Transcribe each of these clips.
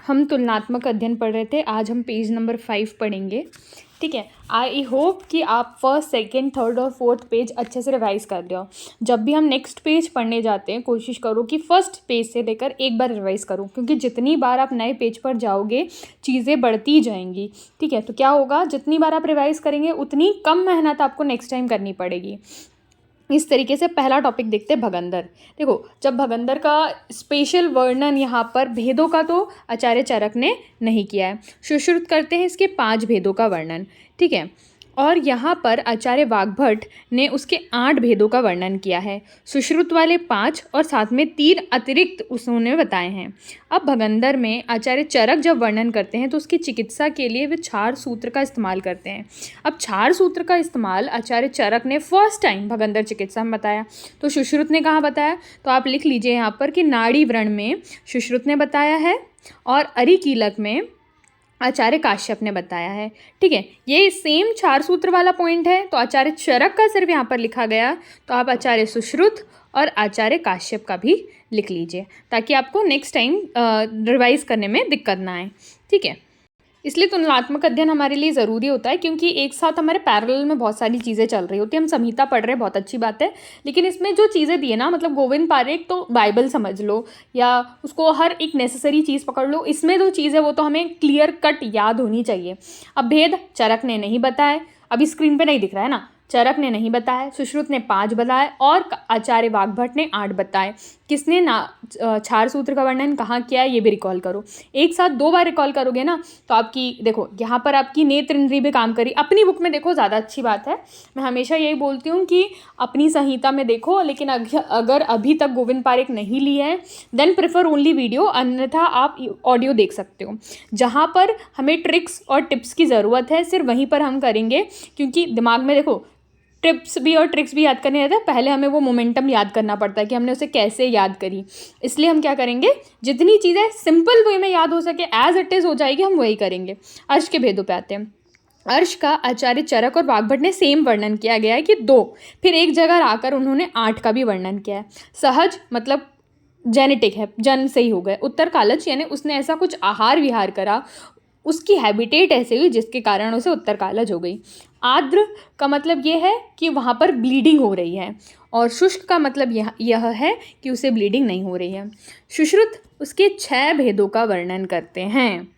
हम तुलनात्मक अध्ययन पढ़ रहे थे। आज हम पेज नंबर 5 पढ़ेंगे। ठीक है, आई होप कि आप फर्स्ट, सेकेंड, थर्ड और फोर्थ पेज अच्छे से रिवाइज कर रहे हो। जब भी हम नेक्स्ट पेज पढ़ने जाते हैं कोशिश करो कि फर्स्ट पेज से लेकर एक बार रिवाइज करो, क्योंकि जितनी बार आप नए पेज पर जाओगे चीज़ें बढ़ती जाएंगी। ठीक है, तो क्या होगा, जितनी बार आप रिवाइज करेंगे उतनी कम मेहनत आपको नेक्स्ट टाइम करनी पड़ेगी। इस तरीके से पहला टॉपिक देखते हैं भगंदर। देखो, जब भगंदर का स्पेशल वर्णन यहाँ पर भेदों का तो आचार्य चरक ने नहीं किया है। सुश्रुत करते हैं इसके 5 भेदों का वर्णन। ठीक है, और यहाँ पर आचार्य वाग्भट ने उसके 8 भेदों का वर्णन किया है। सुश्रुत वाले 5 और साथ में 3 अतिरिक्त उन्होंने बताए हैं। अब भगंदर में आचार्य चरक जब वर्णन करते हैं तो उसकी चिकित्सा के लिए वे क्षार सूत्र का इस्तेमाल करते हैं। अब क्षार सूत्र का इस्तेमाल आचार्य चरक ने फर्स्ट टाइम भगंदर चिकित्सा में बताया, तो सुश्रुत ने कहाँ बताया, तो आप लिख लीजिए यहाँ पर कि नाड़ी व्रण में सुश्रुत ने बताया है और अरिकीलक में आचार्य काश्यप ने बताया है। ठीक है, ये सेम क्षार सूत्र वाला पॉइंट है, तो आचार्य चरक का सिर्फ यहाँ पर लिखा गया, तो आप आचार्य सुश्रुत और आचार्य काश्यप का भी लिख लीजिए ताकि आपको नेक्स्ट टाइम रिवाइज करने में दिक्कत ना आए। ठीक है, इसलिए तुलनात्मक अध्ययन हमारे लिए ज़रूरी होता है, क्योंकि एक साथ हमारे पैरेलल में बहुत सारी चीज़ें चल रही होती हैं। हम संहिता पढ़ रहे हैं, बहुत अच्छी बात है, लेकिन इसमें जो चीज़ें दी है ना, मतलब गोविंद पारेख तो बाइबल समझ लो या उसको हर एक नेसेसरी चीज़ पकड़ लो, इसमें जो चीज़ है वो तो हमें क्लियर कट याद होनी चाहिए। अब भेद चरक ने नहीं बताया, अभी स्क्रीन पर नहीं दिख रहा है ना, चरक ने नहीं बताया, सुश्रुत ने 5 बताए और आचार्य वाग्भट ने 8 बताए। किसने ना क्षार सूत्र का वर्णन कहाँ किया है ये भी रिकॉल करो। एक साथ 2 बार रिकॉल करोगे ना तो आपकी देखो यहाँ पर आपकी नेत्र इंद्री भी काम करी। अपनी बुक में देखो, ज़्यादा अच्छी बात है। मैं हमेशा यही बोलती हूँ कि अपनी संहिता में देखो, लेकिन अगर अभी तक गोविंद पारेख नहीं ली है देन प्रेफर ओनली वीडियो, अन्यथा आप ऑडियो देख सकते हो। जहाँ पर हमें ट्रिक्स और टिप्स की ज़रूरत है सिर्फ वहीं पर हम करेंगे, क्योंकि दिमाग में देखो टिप्स भी और ट्रिक्स भी याद करने रहता है, पहले हमें वो मोमेंटम याद करना पड़ता है कि हमने उसे कैसे याद करी। इसलिए हम क्या करेंगे, जितनी चीज़ें सिंपल वे में याद हो सके एज इट इज़ हो जाएगी, हम वही करेंगे। अर्श के भेदों पे आते हैं। अर्श का आचार्य चरक और वाग्भट ने सेम वर्णन किया गया है कि 2, फिर एक जगह आकर उन्होंने 8 का भी वर्णन किया है। सहज मतलब जेनेटिक है, जन्म से ही हो गए। उत्तर कालच यानी उसने ऐसा कुछ आहार विहार करा, उसकी हैबिटेट ऐसे हुई जिसके कारण उसे उत्तर कालज हो गई। आर्द्र का मतलब ये है कि वहाँ पर ब्लीडिंग हो रही है, और शुष्क का मतलब यह है कि उसे ब्लीडिंग नहीं हो रही है। सुश्रुत उसके 6 भेदों का वर्णन करते हैं।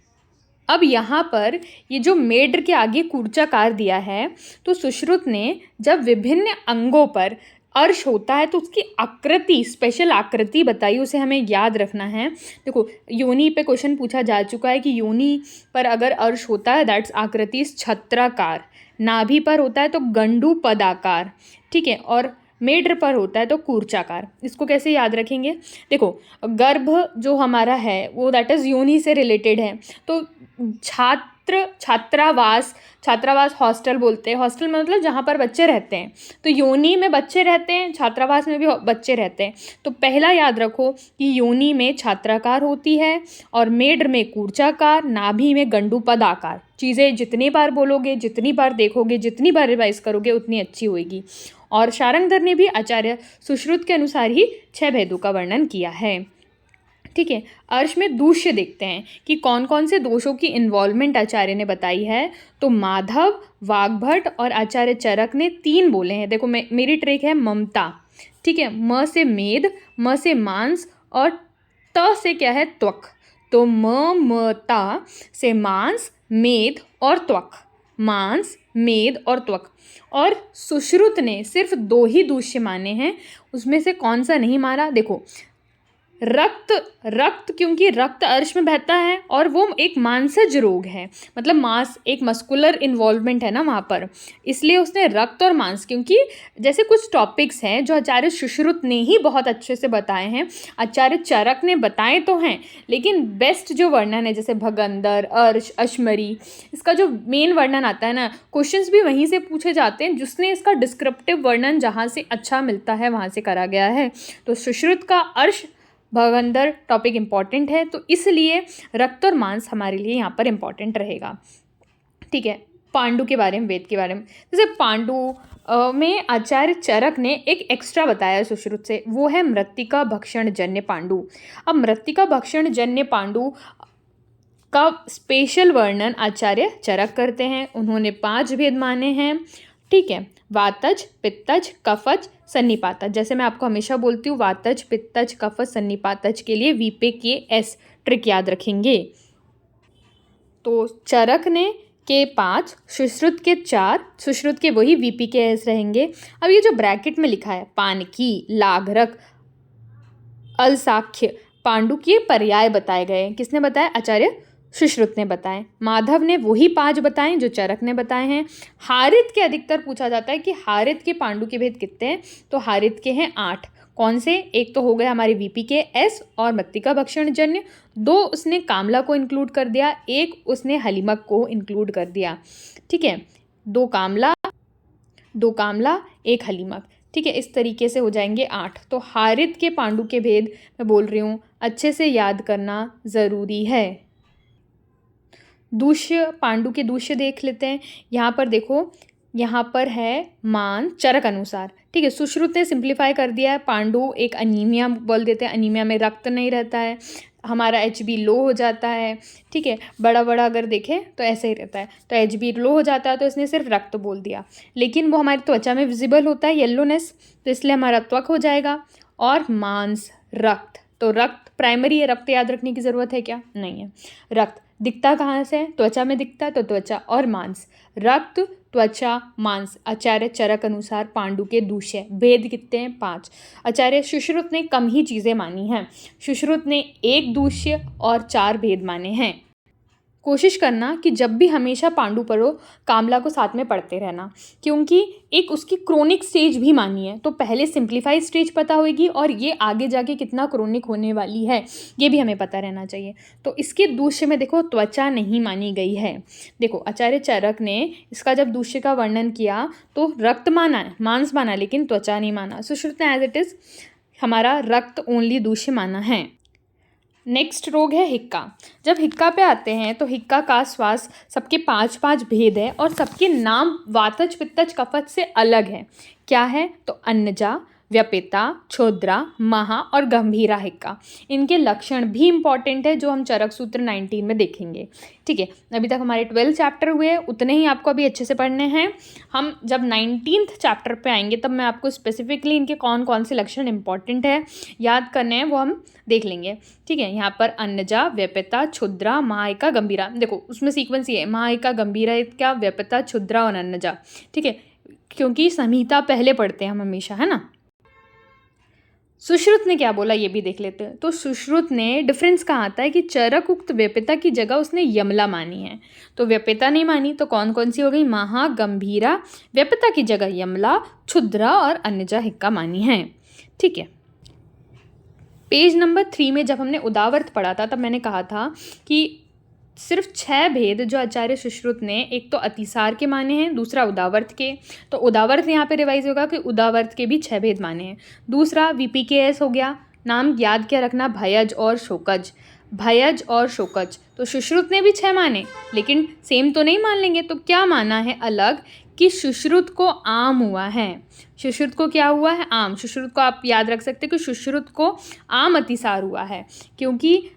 अब यहाँ पर ये जो मेड्र के आगे कूर्चाकार दिया है, तो सुश्रुत ने जब विभिन्न अंगों पर अर्श होता है तो उसकी आकृति, स्पेशल आकृति बताई, उसे हमें याद रखना है। देखो, योनि पे क्वेश्चन पूछा जा चुका है कि योनि पर अगर अर्श होता है दैट्स आकृति छत्राकार, नाभि पर होता है तो गंडू पदाकार, ठीक है, और मेड्र पर होता है तो कूर्चाकार। इसको कैसे याद रखेंगे, देखो गर्भ जो हमारा है वो दैट इज़ योनि से रिलेटेड है, तो छात्रावास हॉस्टल बोलते हैं। हॉस्टल में मतलब जहाँ पर बच्चे रहते हैं, तो योनि में बच्चे रहते हैं, छात्रावास में भी बच्चे रहते हैं। तो पहला याद रखो कि योनि में छात्राकार होती है और मेड्र में कूर्चाकार, नाभि में गंडूपदाकार। चीज़ें जितनी बार बोलोगे, जितनी बार देखोगे, जितनी बार रिवाइज करोगे उतनी अच्छी होएगी। और शारंगधर ने भी आचार्य सुश्रुत के अनुसार ही 6 भेदों का वर्णन किया है। ठीक है, अर्श में दूष्य देखते हैं कि कौन कौन से दोषों की इन्वॉल्वमेंट आचार्य ने बताई है। तो माधव, वाग्भट और आचार्य चरक ने 3 बोले हैं। देखो मेरी ट्रिक है ममता, ठीक है, म से मेद, म से मांस और त से क्या है, त्वक। तो ममता से मांस, मेद और त्वक, मांस, मेद और त्वक। और सुश्रुत ने सिर्फ 2 ही दूष्य माने हैं, उसमें से कौन सा नहीं माना, देखो रक्त क्योंकि रक्त अर्श में बहता है और वो एक मांसज रोग है, मतलब मांस, एक मस्कुलर इन्वॉल्वमेंट है ना वहाँ पर, इसलिए उसने रक्त और मांस, क्योंकि जैसे कुछ टॉपिक्स हैं जो आचार्य सुश्रुत ने ही बहुत अच्छे से बताए हैं, आचार्य चरक ने बताए तो हैं, लेकिन बेस्ट जो वर्णन है जैसे भगंदर, अर्श, अश्मरी, इसका जो मेन वर्णन आता है ना, क्वेश्चंस भी वहीं से पूछे जाते हैं, जिसने इसका डिस्क्रिप्टिव वर्णन जहाँ से अच्छा मिलता है वहाँ से करा गया है। तो सुश्रुत का अर्श भगंदर टॉपिक इम्पॉर्टेंट है, तो इसलिए रक्त और मांस हमारे लिए यहाँ पर इम्पॉर्टेंट रहेगा। ठीक है, पांडु के बारे में, वेद के बारे में, जैसे पांडु में आचार्य चरक ने एक एक्स्ट्रा बताया सुश्रुत से, वो है मृत्तिका भक्षण जन्य पांडु। अब मृत्तिका भक्षण जन्य पांडु का स्पेशल वर्णन आचार्य चरक करते हैं। उन्होंने 5 भेद माने हैं, ठीक है। वातज, पित्तज, कफज, सन्निपातज। जैसे मैं आपको हमेशा बोलती हूँ, वातज, पित्तज, कफज, सन्निपातज के लिए वीपे के एस ट्रिक याद रखेंगे। तो चरक ने के 5, सुश्रुत के 4, सुश्रुत के वही वीपी के एस रहेंगे। अब ये जो ब्रैकेट में लिखा है पानकी, लाघरक, अलसाख्य, पांडु के पर्याय बताए गए हैं। किसने बताया? आचार्य सुश्रुत ने बताए। माधव ने वही 5 बताए जो चरक ने बताए हैं। हारित के अधिकतर पूछा जाता है कि हारित के पांडु के भेद कितने हैं, तो हारित के हैं 8। कौन से? एक तो हो गए हमारे वीपी के एस और मत्तिका भक्षण जन्य, 2 उसने कामला को इंक्लूड कर दिया, 1 उसने हलिमक को इंक्लूड कर दिया, ठीक है। 2 कामला 1 हलिमक, ठीक है। इस तरीके से हो जाएंगे 8। तो हारित के पांडु के भेद मैं बोल रही हूँ, अच्छे से याद करना ज़रूरी है। दूष्य, पांडु के दूष्य देख लेते हैं। यहाँ पर देखो, यहाँ पर है मान चरक अनुसार, ठीक है। सुश्रुत ने सिंप्लीफाई कर दिया है। पांडु एक अनीमिया बोल देते हैं, अनीमिया में रक्त नहीं रहता है, हमारा HB लो हो जाता है, ठीक है। बड़ा बड़ा अगर देखें तो ऐसे ही रहता है, तो HB लो हो जाता है, तो इसने सिर्फ रक्त बोल दिया, लेकिन वो हमारी त्वचा में विजिबल होता है, येलोनेस, तो इसलिए हमारा त्वक हो जाएगा। और मांस, रक्त, तो रक्त प्राइमरी है, रक्त याद रखने की ज़रूरत है क्या? नहीं है। रक्त दिखता कहाँ से है? त्वचा में दिखता है, तो त्वचा और मांस, रक्त, त्वचा, मांस। आचार्य चरक अनुसार पांडु के दूष्य भेद कितने हैं? 5। आचार्य सुश्रुत ने कम ही चीज़ें मानी हैं। सुश्रुत ने 1 दूष्य और 4 भेद माने हैं। कोशिश करना कि जब भी हमेशा पांडु पढ़ो, कामला को साथ में पढ़ते रहना, क्योंकि एक उसकी क्रोनिक स्टेज भी मानी है, तो पहले सिंप्लीफाइड स्टेज पता होगी और ये आगे जाके कितना क्रोनिक होने वाली है ये भी हमें पता रहना चाहिए। तो इसके दूष्य में देखो त्वचा नहीं मानी गई है। देखो आचार्य चरक ने इसका जब दूष्य का वर्णन किया तो रक्त माना है, मांस माना, लेकिन त्वचा नहीं माना। सुश्रुत ने एज इट इज़ हमारा रक्त ओनली दूष्य माना है। नेक्स्ट रोग है हिक्का। जब हिक्का पे आते हैं तो हिक्का का श्वास सबके 5-5 भेद है और सबके नाम वातज, पित्तज, कफज से अलग है। क्या है? तो अन्नजा, व्यपिता, छोद्रा, महा और गंभीरा हिक्का। इनके लक्षण भी इंपॉर्टेंट है जो हम चरक सूत्र 19 में देखेंगे, ठीक है। अभी तक हमारे 12 चैप्टर हुए, उतने ही आपको अभी अच्छे से पढ़ने हैं। हम जब 19th चैप्टर पे आएंगे तब मैं आपको स्पेसिफिकली इनके कौन कौन से लक्षण इंपॉर्टेंट है याद करने हैं वो हम देख लेंगे, ठीक है। यहाँ पर अन्नजा, व्यपिता, क्षुद्रा, महाइका, गंभीरा। देखो उसमें सीक्वेंस ये है, महाइका, गंभीरा, क्या, व्यपिता, क्षुद्रा और अन्नजा, ठीक है, क्योंकि संहिता पहले पढ़ते हैं हम हमेशा, है ना। सुश्रुत ने क्या बोला ये भी देख लेते हैं। तो सुश्रुत ने डिफरेंस कहाँ आता है कि चरक उक्त व्यपिता की जगह उसने यमला मानी है, तो व्यपिता नहीं मानी, तो कौन कौन सी हो गई? महा, गंभीरा, व्यपिता की जगह यमला, क्षुद्रा और अन्यजा हिक्का मानी है, ठीक है। पेज नंबर 3 में जब हमने उदावर्त पढ़ा था तब मैंने कहा था कि सिर्फ 6 भेद जो आचार्य सुश्रुत ने, एक तो अतिसार के माने हैं, दूसरा उदावर्त के, तो उदावर्त यहाँ पे रिवाइज होगा कि उदावर्त के भी 6 भेद माने हैं। दूसरा VPKS हो गया, नाम याद क्या रखना, भयज और शोकज, भयज और शोकज। तो सुश्रुत ने भी 6 माने, लेकिन सेम तो नहीं मान लेंगे, तो क्या माना है अलग कि सुश्रुत को आम हुआ है। सुश्रुत को क्या हुआ है? आम। सुश्रुत को आप याद रख सकते हैं कि सुश्रुत को आम अतिसार हुआ है, क्योंकि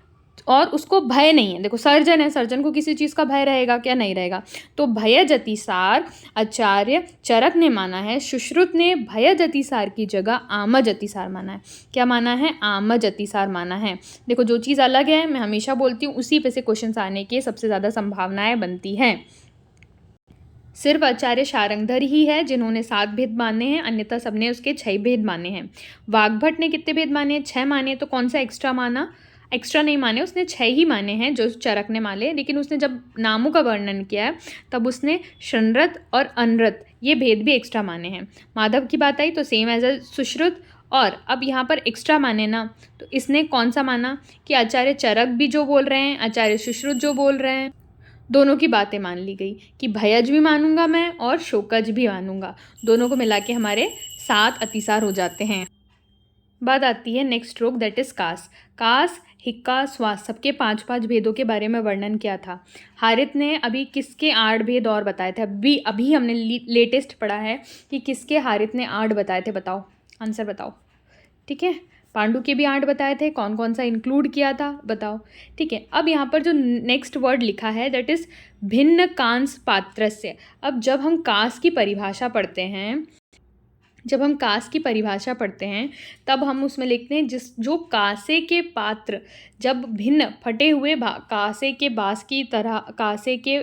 और उसको भय नहीं है। देखो सर्जन है, सर्जन को किसी चीज़ का भय रहेगा क्या? नहीं रहेगा। तो भयज अतिसार आचार्य चरक ने माना है, सुश्रुत ने भयज अतिसार की जगह आमज अतिसार माना है। क्या माना है? आमज अतिसार माना है। देखो जो चीज़ अलग है मैं हमेशा बोलती हूँ उसी पे से क्वेश्चन आने की सबसे ज़्यादा संभावनाएं बनती हैं। सिर्फ आचार्य शारंगधर ही है जिन्होंने 7 भेद माने हैं, अन्यथा सबने उसके 6 भेद माने हैं। वाग्भट ने कितने भेद माने हैं? 6 माने। तो कौन सा एक्स्ट्रा माना? एक्स्ट्रा नहीं माने, उसने 6 ही माने हैं जो चरक ने माने, लेकिन उसने जब नामों का वर्णन किया है तब उसने शनरत और अनरत ये भेद भी एक्स्ट्रा माने हैं। माधव की बात आई तो सेम एज अ सुश्रुत, और अब यहाँ पर एक्स्ट्रा माने ना, तो इसने कौन सा माना कि आचार्य चरक भी जो बोल रहे हैं, आचार्य सुश्रुत जो बोल रहे हैं, दोनों की बातें मान ली गई कि भयज भी मानूंगा मैं और शोकज भी मानूंगा, दोनों को मिला के हमारे 7 अतिसार हो जाते हैं। बात आती है नेक्स्ट रोग, दैट इज कास। कास, हिक्का, श्वास सबके 5-5 भेदों के बारे में वर्णन किया था। हारित ने अभी किसके 8 भेद और बताए थे? अभी हमने लेटेस्ट पढ़ा है कि किसके हारित ने 8 बताए थे, बताओ, आंसर बताओ, ठीक है। पांडु के भी 8 बताए थे, कौन कौन सा इंक्लूड किया था बताओ। ठीक है, अब यहाँ पर जो नेक्स्ट वर्ड लिखा है दैट इज़ भिन्न कांस पात्रस्य। अब जब हम कास की परिभाषा पढ़ते हैं, तब हम उसमें लिखते हैं जो कासे के पात्र जब भिन्न फटे हुए कासे के बास की तरह, कासे के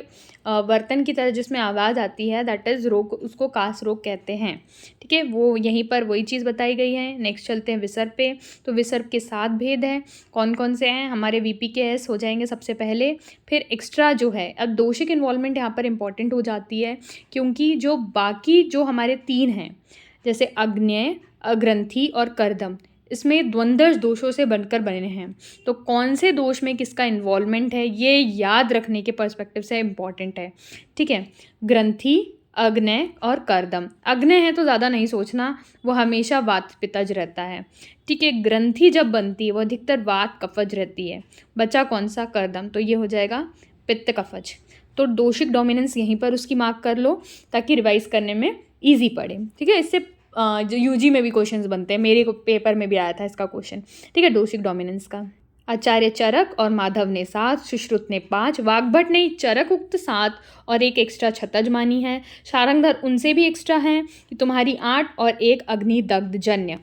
बर्तन की तरह जिसमें आवाज़ आती है दैट इज़ रोग, उसको कास रोग कहते हैं। ठीक है, वो यहीं पर वही चीज़ बताई गई है। नेक्स्ट चलते हैं विसर्ग पे। तो विसर्ग के 7 भेद हैं, कौन कौन से हैं? हमारे VPKS हो जाएंगे सबसे पहले, फिर एक्स्ट्रा जो है, अब दोषिक इन्वॉल्वमेंट यहाँ पर इंपॉर्टेंट हो जाती है, क्योंकि जो बाकी जो हमारे 3 हैं जैसे अग्न्यय, अग्रंथि और कर्दम, इसमें द्वंद्व दोषों से बनकर बने हैं। तो कौन से दोष में किसका इन्वॉल्वमेंट है ये याद रखने के पर्सपेक्टिव से इम्पॉर्टेंट है। ठीक है, ग्रंथि, अग्न्यय और कर्दम। अग्न्यय है तो ज़्यादा नहीं सोचना, वो हमेशा वात पित्तज रहता है। ठीक है, ग्रंथि जब बनती है वो अधिकतर वात कफज रहती है। बचा कौन सा? कर्दम, तो ये हो जाएगा पित्त कफज। तो दोषिक डोमिनेंस यहीं पर उसकी मार्क कर लो ताकि रिवाइज करने में ईजी पड़े। ठीक है, इससे जो UG में भी क्वेश्चंस बनते हैं, मेरे को पेपर में भी आया था इसका क्वेश्चन। ठीक है, दोषिक डोमिनेंस का। आचार्य चरक और माधव ने 7, सुश्रुत ने 5, वाग्भट ने चरक उक्त 7 और 1 एक्स्ट्रा छतज मानी है। शारंगधर उनसे भी एक्स्ट्रा हैं कि तुम्हारी 8 और 1 अग्निदग्ध जन्य।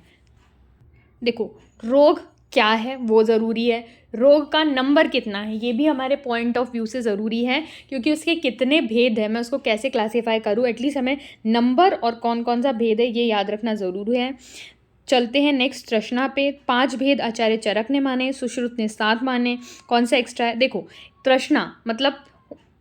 देखो, रोग क्या है वो ज़रूरी है, रोग का नंबर कितना है ये भी हमारे पॉइंट ऑफ व्यू से ज़रूरी है, क्योंकि उसके कितने भेद है, मैं उसको कैसे क्लासीफाई करूँ, एटलीस्ट हमें नंबर और कौन कौन सा भेद है ये याद रखना ज़रूरी है। चलते हैं नेक्स्ट तृष्णा पे। 5 भेद आचार्य चरक ने माने, सुश्रुत ने 7 माने, कौन सा एक्स्ट्रा है? देखो, तृष्णा मतलब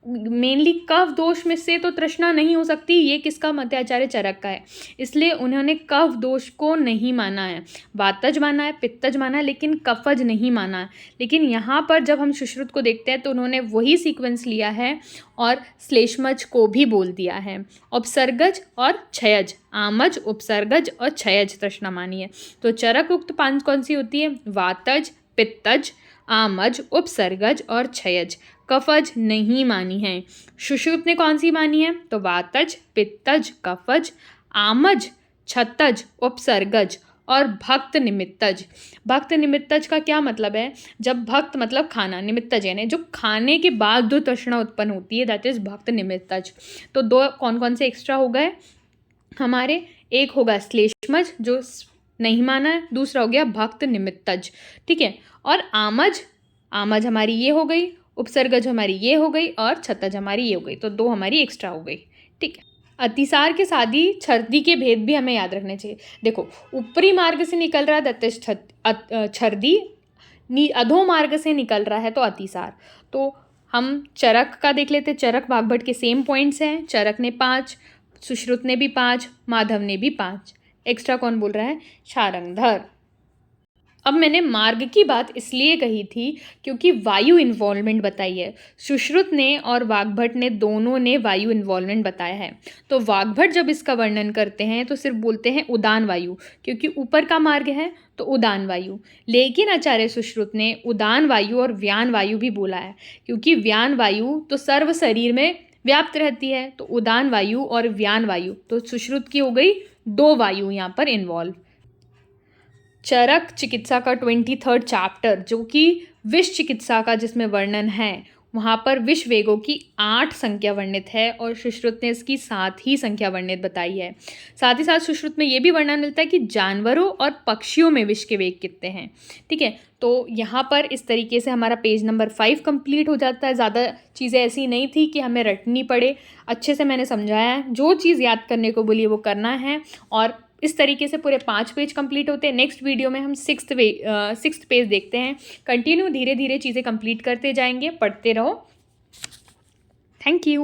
मेनली कफ दोष में से तो तृष्णा नहीं हो सकती, ये किसका मत है? आचार्य चरक का है, इसलिए उन्होंने कफ दोष को नहीं माना है। वातज माना है, पित्तज माना है, लेकिन कफज नहीं माना है। लेकिन यहाँ पर जब हम सुश्रुत को देखते हैं तो उन्होंने वही सीक्वेंस लिया है और श्लेष्मज को भी बोल दिया है। उपसर्गज और क्षयज, आमज, उपसर्गज और क्षयज तृष्णा मानी है। तो चरक उक्त 5 कौन सी होती है? वातज, पित्तज, आमज, उपसर्गज और क्षयज। कफज नहीं मानी है। सुश्रुत ने कौन सी मानी है? तो वातज, पित्तज, कफज, आमज, छतज, उपसर्गज और भक्त निमित्तज। भक्त निमित्तज का क्या मतलब है? जब भक्त मतलब खाना, निमित्तज यानी जो खाने के बाद जो तृष्णा उत्पन्न होती है दैट इज भक्त निमित्तज। तो 2 कौन कौन से एक्स्ट्रा हो गए हमारे? एक होगा श्लेष्मज जो नहीं माना है, दूसरा हो गया भक्त निमित्तज। ठीक है, और आमज, आमज हमारी ये हो गई, उपसर्गज हमारी ये हो गई और छतज हमारी ये हो गई, तो 2 हमारी एक्स्ट्रा हो गई। ठीक है, अतिसार के साथ ही छर्दी के भेद भी हमें याद रखने चाहिए। देखो, ऊपरी मार्ग से निकल रहा है दैट छर्दी, अधो मार्ग से निकल रहा है तो अतिसार। तो हम चरक का देख लेते, चरक वाग्भट के सेम पॉइंट्स हैं, चरक ने 5, सुश्रुत ने भी 5, माधव ने भी 5, एक्स्ट्रा कौन बोल रहा है? शारंगधर। अब मैंने मार्ग की बात इसलिए कही थी क्योंकि वायु इन्वॉल्वमेंट बताई है। सुश्रुत ने और वाग्भट ने दोनों ने वायु इन्वॉल्वमेंट बताया है। तो वाग्भट जब इसका वर्णन करते हैं तो सिर्फ बोलते हैं उदान वायु, क्योंकि ऊपर का मार्ग है तो उदान वायु। लेकिन आचार्य सुश्रुत ने उदान वायु और व्यान वायु भी बोला है, क्योंकि व्यान वायु तो सर्व शरीर में व्याप्त रहती है। तो उदान वायु और व्यान वायु, तो सुश्रुत की हो गई 2 वायु यहाँ पर इन्वॉल्व। चरक चिकित्सा का 23rd चैप्टर जो कि विष चिकित्सा का जिसमें वर्णन है, वहाँ पर विष वेगों की 8 संख्या वर्णित है और सुश्रुत ने इसकी 7 ही संख्या वर्णित बताई है। साथ ही साथ सुश्रुत में ये भी वर्णन मिलता है कि जानवरों और पक्षियों में विष के वेग कितने हैं। ठीक है, तो यहाँ पर इस तरीके से हमारा पेज नंबर 5 कंप्लीट हो जाता है। ज़्यादा चीज़ें ऐसी नहीं थी कि हमें रटनी पड़े, अच्छे से मैंने समझाया है, जो चीज़ याद करने को बोली वो करना है। और इस तरीके से पूरे 5 पेज कंप्लीट होते हैं। नेक्स्ट वीडियो में हम 6th पेज देखते हैं। कंटिन्यू धीरे धीरे चीज़ें कंप्लीट करते जाएंगे, पढ़ते रहो। Thank you.